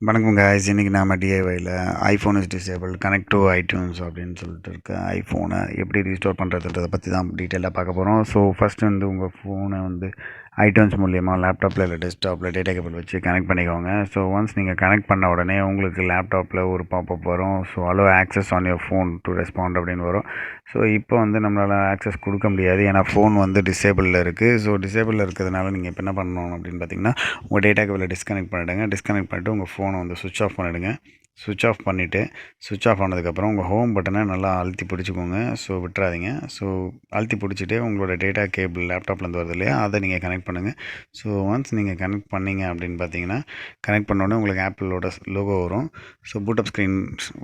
வணக்கம் guys. இன்றைக்கி நாம் டிஐஒயில் iPhone is disabled connect to iTunes அப்படின்னு சொல்லிட்டு இருக்க ஐஃபோனை எப்படி ரீஸ்டோர் பண்ணுறதுன்றதை பற்றி தான் டீட்டெயிலாக பார்க்க போகிறோம். ஸோ ஃபஸ்ட்டு வந்து உங்கள் ஃபோனை வந்து iTunes மூலியமாக லேப்டாப்பில் இல்லை டெஸ்க்டாப்பில் டேட்டா கேபிள் வச்சு கனெக்ட் பண்ணிக்கோங்க. ஸோ ஒன்ஸ் நீங்கள் கனெக்ட் பண்ண உடனே உங்களுக்கு லேப்டாப்பில் ஒரு பாப்பப் வரும். So allow access on your phone to respond அப்படின்னு வரும். ஸோ இப்போ வந்து நம்மளால் ஆக்சஸ் கொடுக்க முடியாது, ஏன்னா ஃபோன் வந்து டிசேபிளில் இருக்குது. ஸோ டிசேபிளில் இருக்கிறதுனால நீங்கள் இப்போ என்ன பண்ணணும் அப்படின்னு பார்த்தீங்கன்னா, உங்கள் டேட்டா கேபிளை டிஸ்கனெக்ட் பண்ணிவிட்டு உங்கள் ஃபோனை வந்து சுவிட்ச் ஆஃப் பண்ணிவிடுங்க. சுவிட்ச் ஆஃப் ஆனதுக்கப்புறம் உங்கள் ஹோம் பட்டனை நல்லா அழுத்தி பிடிச்சிக்கோங்க. ஸோ விட்டுறாதீங்க. ஸோ அழுத்தி பிடிச்சிட்டு உங்களோட டேட்டா கேபிள் லேப்டாப்லேருந்து வருது இல்லையா, அதை நீங்கள் கனெக்ட் பண்ணுங்கள். ஸோ ஒன்ஸ் நீங்கள் கனெக்ட் பண்ணிங்க அப்படின்னு பார்த்தீங்கன்னா, கனெக்ட் பண்ணோடனே உங்களுக்கு ஆப்பிளோட லோகோ வரும். ஸோ பூட்டப் ஸ்க்ரீன்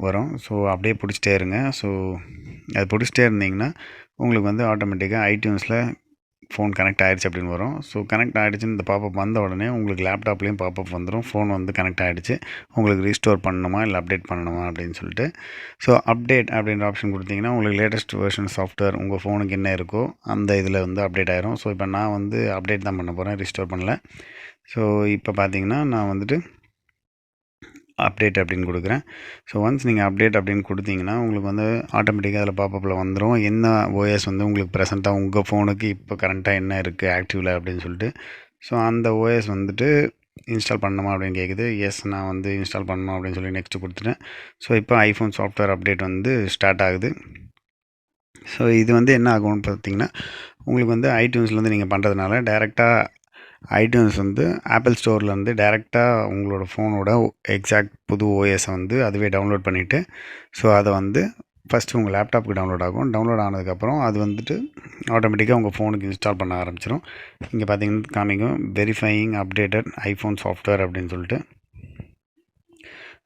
வரும். ஸோ அப்படியே பிடிச்சிட்டே இருங்க. ஸோ அது பிடிச்சிட்டே இருந்தீங்கன்னா உங்களுக்கு வந்து ஆட்டோமேட்டிக்காக ஐடியூன்ஸில் ஃபோன் கனெக்ட் ஆகிடுச்சு அப்படின்னு வரும். ஸோ கனெக்ட் ஆகிடுச்சுன்னு இந்த பாப்பப் வந்த உடனே உங்களுக்கு லேப்டாப்லேயும் பாப்பப் வந்துடும். ஃபோன் வந்து கனெக்ட் ஆகிடுச்சு, உங்களுக்கு ரீஸ்டோர் பண்ணணுமா இல்லை அப்டேட் பண்ணணுமா அப்படின்னு சொல்லிட்டு. ஸோ அப்டேட் அப்படின்ற ஆப்ஷன் கொடுத்தீங்கன்னா உங்களுக்கு லேட்டஸ்ட் வெர்ஷன் சாஃப்ட்வேர் உங்கள் ஃபோனுக்கு என்ன இருக்கோ அந்த இதில் வந்து அப்டேட் ஆயிரும். ஸோ இப்போ நான் வந்து அப்டேட் தான் பண்ண போகிறேன், ரீஸ்டோர் பண்ணல. ஸோ இப்போ பார்த்தீங்கன்னா நான் வந்துட்டு அப்டேட் அப்படின்னு கொடுக்குறேன். ஸோ ஒன்ஸ் நீங்கள் அப்டேட் அப்படின்னு கொடுத்தீங்கன்னா உங்களுக்கு வந்து ஆட்டோமேட்டிக்காக அதில் பாப்பப்பில் வந்துடும் என்ன ஓஎஸ் வந்து உங்களுக்கு ப்ரெசென்ட்டாக உங்கள் ஃபோனுக்கு இப்போ கரண்ட்டாக என்ன இருக்குது ஆக்டிவில் அப்படின்னு சொல்லிட்டு. ஸோ அந்த ஓஎஸ் வந்துட்டு இன்ஸ்டால் பண்ணணுமா அப்படின்னு கேட்குது. எஸ், நான் வந்து இன்ஸ்டால் பண்ணணும் அப்படின்னு சொல்லி நெக்ஸ்ட்டு கொடுத்துட்டேன். ஸோ இப்போ ஐஃபோன் சாஃப்ட்வேர் அப்டேட் வந்து ஸ்டார்ட் ஆகுது. ஸோ இது வந்து என்ன ஆகும்னு பார்த்தீங்கன்னா, உங்களுக்கு வந்து ஐடியூன்ஸ்லேருந்து நீங்கள் பண்ணுறதுனால டேரெக்டாக ஐடியூன்ஸ் வந்து ஆப்பிள் ஸ்டோர்லேருந்து டேரெக்டாக உங்களோட ஃபோனோட எக்ஸாக்ட் புது ஓஎஸை வந்து அதுவே டவுன்லோட் பண்ணிவிட்டு, ஸோ அதை வந்து ஃபஸ்ட்டு உங்கள் லேப்டாப்புக்கு டவுன்லோட் ஆகும். டவுன்லோட் ஆனதுக்கப்புறம் அது வந்துட்டு ஆட்டோமேட்டிக்காக உங்கள் ஃபோனுக்கு இன்ஸ்டால் பண்ண ஆரம்பிச்சிடும். இங்கே பார்த்தீங்கன்னா காமிக்கும் வெரிஃபையிங் அப்டேட்டட் ஐஃபோன் சாஃப்ட்வேர் அப்படின்னு சொல்லிட்டு.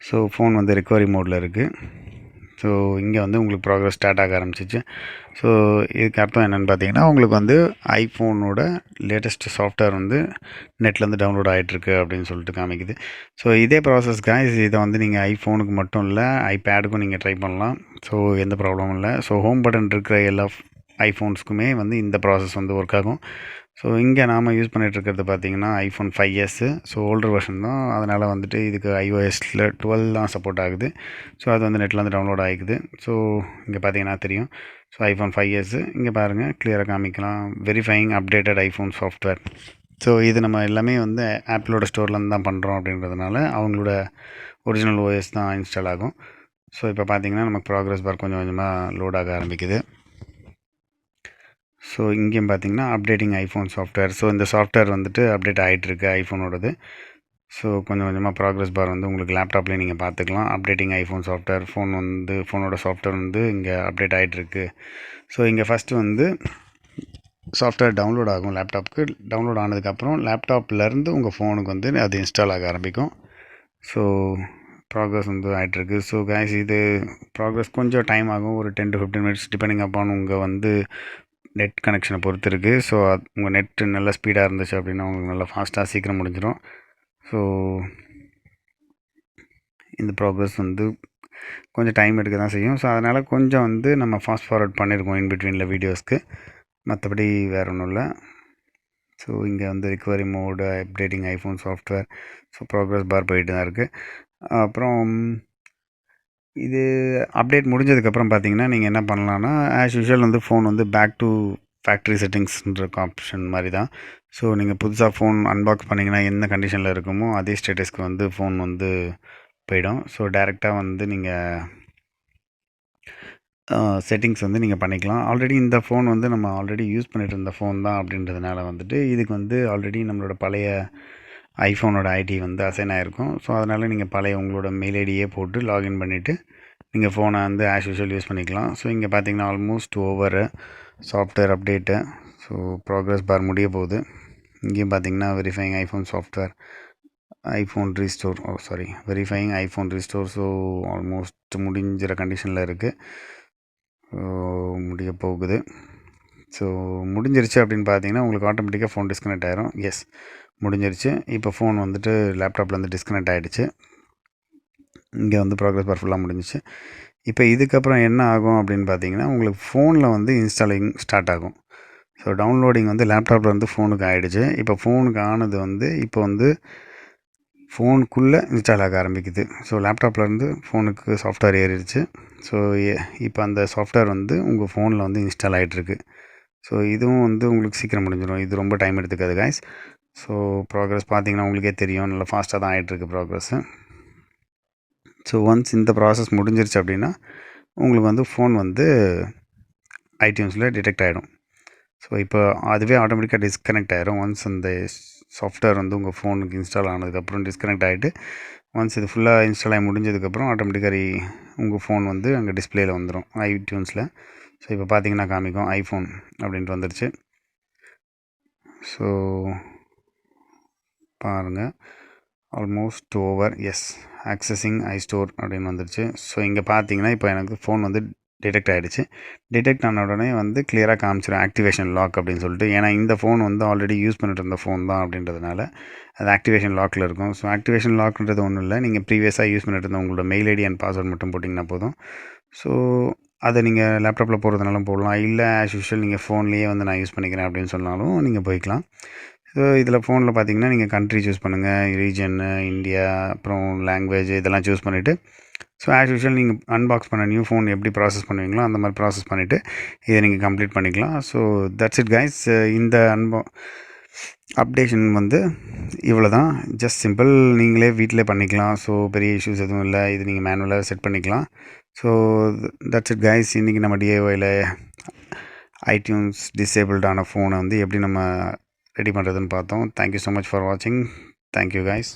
ஸோ ஃபோன் வந்து ரிகவரி மோடில் இருக்குது. ஸோ இங்கே வந்து உங்களுக்கு ப்ராக்ரஸ் ஸ்டார்ட் ஆக ஆரம்பிச்சிச்சு. ஸோ இதுக்கு அர்த்தம் என்னென்னு பார்த்தீங்கன்னா, உங்களுக்கு வந்து ஐஃபோனோட லேட்டஸ்ட் சாஃப்ட்வேர் வந்து நெட்லேருந்து டவுன்லோட் ஆகிட்டுருக்கு அப்படின்னு சொல்லிட்டு காமிக்குது. ஸோ இதே ப்ராசஸ் காய்ஸ், இதை வந்து நீங்கள் ஐஃபோனுக்கு மட்டும் இல்லை ஐபேடுக்கும் நீங்கள் ட்ரை பண்ணலாம். ஸோ எந்த ப்ராப்ளமும் இல்லை. ஸோ ஹோம் பட்டன் இருக்கிற எல்லா ஐஃபோன்ஸ்க்குமே வந்து இந்த ப்ராசஸ் வந்து ஒர்க் ஆகும். ஸோ இங்கே நாம் யூஸ் பண்ணிகிட்ருக்கிறது பார்த்தீங்கன்னா iPhone 5s. So older version தான், அதனால் வந்துட்டு இதுக்கு iOSல 12 தான் சப்போர்ட் ஆகுது. ஸோ அது வந்து நெட்லேருந்து டவுன்லோட் ஆகிக்குது. ஸோ இங்கே பார்த்தீங்கன்னா தெரியும். ஸோ iPhone 5s இங்கே பாருங்கள், கிளியராக காமிக்கலாம் verifying updated iPhone software. So இது நம்ம எல்லாமே வந்து ஆப்பிளோட ஸ்டோர்லேருந்து தான் பண்ணுறோம் அப்படின்றதுனால அவங்களோட ஒரிஜினல் ஓஎஸ் தான் இன்ஸ்டால் ஆகும். ஸோ இப்போ பார்த்தீங்கன்னா நமக்கு ப்ராக்ரஸ் பார் கொஞ்சம் கொஞ்சமாக லோட் ஆக ஆரம்பிக்குது. ஸோ இங்கேயும் பார்த்தீங்கன்னா அப்டேட்டிங் ஐஃபோன் சாஃப்ட்வேர். ஸோ இந்த சாஃப்ட்வேர் வந்துட்டு அப்டேட் ஆகிட்டுருக்கு ஐஃபோனோடது. ஸோ கொஞ்சம் கொஞ்சமாக ப்ராக்ரஸ் பார் வந்து உங்களுக்கு லேப்டாப்லேயே நீங்கள் பார்த்துக்கலாம். அப்டேட்டிங் ஐஃபோன் சாஃப்ட்வேர், ஃபோனோட சாஃப்ட்வேர் வந்து இங்கே அப்டேட் ஆகிட்டுருக்கு. ஸோ இங்கே ஃபஸ்ட்டு வந்து சாஃப்ட்வேர் டவுன்லோட் ஆகும் லேப்டாப்புக்கு. டவுன்லோட் ஆனதுக்கப்புறம் லேப்டாப்லேருந்து உங்கள் ஃபோனுக்கு வந்து அது இன்ஸ்டால் ஆக ஆரம்பிக்கும். ஸோ ப்ராக்ரஸ் வந்து ஆகிட்டுருக்கு. ஸோ கைஸ், இது ப்ராக்ரஸ் கொஞ்சம் டைம் ஆகும், ஒரு 10 to 15 minutes டிபெண்டிங் அப்பான் உங்கள் வந்து நெட் கனெக்ஷனை பொறுத்து இருக்குது. ஸோ உங்கள் நெட்டு நல்லா ஸ்பீடாக இருந்துச்சு அப்படின்னா உங்களுக்கு நல்லா ஃபாஸ்ட்டாக சீக்கிரம் முடிஞ்சிடும். ஸோ இந்த ப்ராக்ரஸ் வந்து கொஞ்சம் டைம் எடுக்க தான் செய்யும். ஸோ அதனால் கொஞ்சம் வந்து நம்ம ஃபாஸ்ட் ஃபார்வர்ட் பண்ணியிருக்கோம் இன்பிட்வீனில் வீடியோஸ்க்கு, மற்றபடி வேறு ஒன்றும் இல்லை. ஸோ இங்கே வந்து recovery mode updating iPhone software. So progress bar போயிட்டு தான் இருக்குது. அப்புறம் இது அப்டேட் முடிஞ்சதுக்கப்புறம் பார்த்தீங்கன்னா நீங்கள் என்ன பண்ணலான்னா, ஆஸ் யூஷுவல் வந்து ஃபோன் வந்து பேக் டு ஃபேக்ட்ரி செட்டிங்ஸ்ன்ற ஆப்ஷன் மாதிரி தான். ஸோ நீங்கள் புதுசாக ஃபோன் அன்பாக்ஸ் பண்ணிங்கன்னா என்ன கண்டிஷனில் இருக்குமோ அதே ஸ்டேட்டஸ்க்கு வந்து ஃபோன் வந்து போயிடும். ஸோ டேரெக்டாக வந்து நீங்கள் செட்டிங்ஸ் வந்து நீங்கள் பண்ணிக்கலாம். ஆல்ரெடி இந்த ஃபோன் வந்து நம்ம ஆல்ரெடி யூஸ் பண்ணிகிட்டு இருந்த ஃபோன் தான் அப்படின்றதுனால வந்துட்டு இதுக்கு வந்து ஆல்ரெடி நம்மளோட பழைய ஐஃபோனோட ஐடி வந்து அசைன் ஆகிருக்கும். ஸோ அதனால் நீங்கள் பழைய உங்களோட மெயில் ஐடியே போட்டு லாகின் பண்ணிவிட்டு நீங்கள் ஃபோனை வந்து ஆஸ் யூஷுவல் யூஸ் பண்ணிக்கலாம். ஸோ இங்கே பார்த்தீங்கன்னா almost over software update. So progress bar முடிய போகுது. இங்கேயும் பார்த்தீங்கன்னா verifying iPhone software verifying iPhone restore. So almost முடிஞ்சிற கண்டிஷனில் இருக்குது. முடிய போகுது. ஸோ முடிஞ்சிருச்சு அப்படின்னு பார்த்தீங்கன்னா உங்களுக்கு ஆட்டோமேட்டிக்காக ஃபோன் டிஸ்கனெக்ட் ஆகிரும். எஸ், முடிஞ்சிருச்சு. இப்போ ஃபோன் வந்துட்டு லேப்டாப்லேருந்து டிஸ்கனெக்ட் ஆகிடுச்சு. இங்கே வந்து ப்ராக்ரஸ் பார் ஃபுல்லாக முடிஞ்சிச்சு. இப்போ இதுக்கப்புறம் என்ன ஆகும் அப்படின்னு பார்த்தீங்கன்னா, உங்களுக்கு ஃபோனில் வந்து இன்ஸ்டாலிங் ஸ்டார்ட் ஆகும். ஸோ டவுன்லோடிங் வந்து லேப்டாப்லேருந்து ஃபோனுக்கு ஆகிடுச்சு. இப்போ ஃபோனுக்கு ஆனது வந்து இப்போ வந்து ஃபோனுக்குள்ளே இன்ஸ்டால் ஆக ஆரம்பிக்குது. ஸோ லேப்டாப்லேருந்து ஃபோனுக்கு சாஃப்ட்வேர் ஏறிடுச்சு. ஸோ இப்போ அந்த சாஃப்ட்வேர் வந்து உங்கள் ஃபோனில் வந்து இன்ஸ்டால் ஆகிட்டுருக்கு. ஸோ இதுவும் வந்து உங்களுக்கு சீக்கிரம் முடிஞ்சிடும். இது ரொம்ப டைம் எடுத்துக்காது காய்ஸ். ஸோ ப்ராக்ரஸ் பார்த்தீங்கன்னா உங்களுக்கே தெரியும், நல்லா ஃபாஸ்ட்டாக தான் ஆகிட்டுருக்கு ப்ராக்ரஸ்ஸு. ஸோ ஒன்ஸ் இந்த ப்ராசஸ் முடிஞ்சிருச்சு அப்படின்னா உங்களுக்கு வந்து ஃபோன் வந்து ஐடியூன்ஸில் டிடெக்ட் ஆகிடும். ஸோ இப்போ அதுவே ஆட்டோமேட்டிக்காக டிஸ்கனெக்ட் ஆகிரும். ஒன்ஸ் அந்த சாஃப்ட்வேர் வந்து உங்கள் ஃபோனுக்கு இன்ஸ்டால் ஆனதுக்கப்புறம் டிஸ்கனெக்ட் ஆகிட்டு ஒன்ஸ் இது ஃபுல்லாக இன்ஸ்டால் ஆகி முடிஞ்சதுக்கப்புறம் ஆட்டோமேட்டிக்காக உங்கள் ஃபோன் வந்து அங்கே டிஸ்பிளேயில் வந்துடும் ஐடியூன்ஸில். ஸோ இப்போ பார்த்தீங்கன்னா காமிக்கும் ஐஃபோன் அப்படின்ட்டு வந்துடுச்சு. ஸோ பாருங்கள், ஆல்மோஸ்ட் ஓவர், எஸ் ஆக்சஸிங் ஐஸ்டோர் அப்படின்னு வந்துடுச்சு. ஸோ இங்கே பார்த்தீங்கன்னா இப்போ எனக்கு ஃபோன் வந்து டிடெக்ட் ஆகிடுச்சு. டிடெக்ட் ஆன உடனே வந்து கிளியராக காமிச்சிடும் ஆக்டிவேஷன் லாக் அப்படின்னு சொல்லிட்டு. ஏன்னா இந்த ஃபோன் வந்து ஆல்ரெடி யூஸ் பண்ணிட்டு இருந்த ஃபோன் தான் அப்படின்றதுனால அது ஆக்டிவேஷன் லாக்கில் இருக்கும். ஸோ ஆக்டிவேஷன் லாக்ன்றது ஒன்றும் இல்லை, நீங்கள் ப்ரீவியஸாக யூஸ் பண்ணிட்டு இருந்த உங்களோட மெயில் ஐடி அண்ட் பாஸ்வேர்ட் மட்டும் போட்டிங்கன்னா போதும். ஸோ அதை நீங்கள் லேப்டாப்பில் போடுறதுனாலும் போடலாம், இல்லை ஆஸ் யூஷுவல் நீங்கள் ஃபோன்லேயே வந்து நான் யூஸ் பண்ணிக்கிறேன் அப்படின்னு சொன்னாலும் நீங்கள் போய்க்கலாம். ஸோ இதில் ஃபோனில் பார்த்தீங்கன்னா நீங்கள் கண்ட்ரி சூஸ் பண்ணுங்கள், ரீஜன்னு, இந்தியா, அப்புறம் லாங்குவேஜ் இதெல்லாம் சூஸ் பண்ணிவிட்டு ஸோ ஆஸ் யூஷுவல் நீங்கள் அன்பாக்ஸ் பண்ண நியூ ஃபோன் எப்படி ப்ராசஸ் பண்ணுவீங்களோ அந்த மாதிரி ப்ராசஸ் பண்ணிவிட்டு இதை நீங்கள் கம்ப்ளீட் பண்ணிக்கலாம். So that's it guys. இந்த அப்டேஷன் வந்து இவ்வளோ தான், ஜஸ்ட் சிம்பிள், நீங்களே வீட்டிலே பண்ணிக்கலாம். ஸோ பெரிய இஷ்யூஸ் எதுவும் இல்லை, இது நீங்கள் மேனுவலாக செட் பண்ணிக்கலாம். So that's it guys. இன்றைக்கி நம்ம டிஐஒயில் ஐடியூன்ஸ் டிசேபிள்டான ஃபோனை வந்து எப்படி நம்ம ரெடி பண்ணுறதுன்னு பார்த்தோம். தேங்க்யூ ஸோ மச் ஃபார் வாட்சிங். Thank you guys.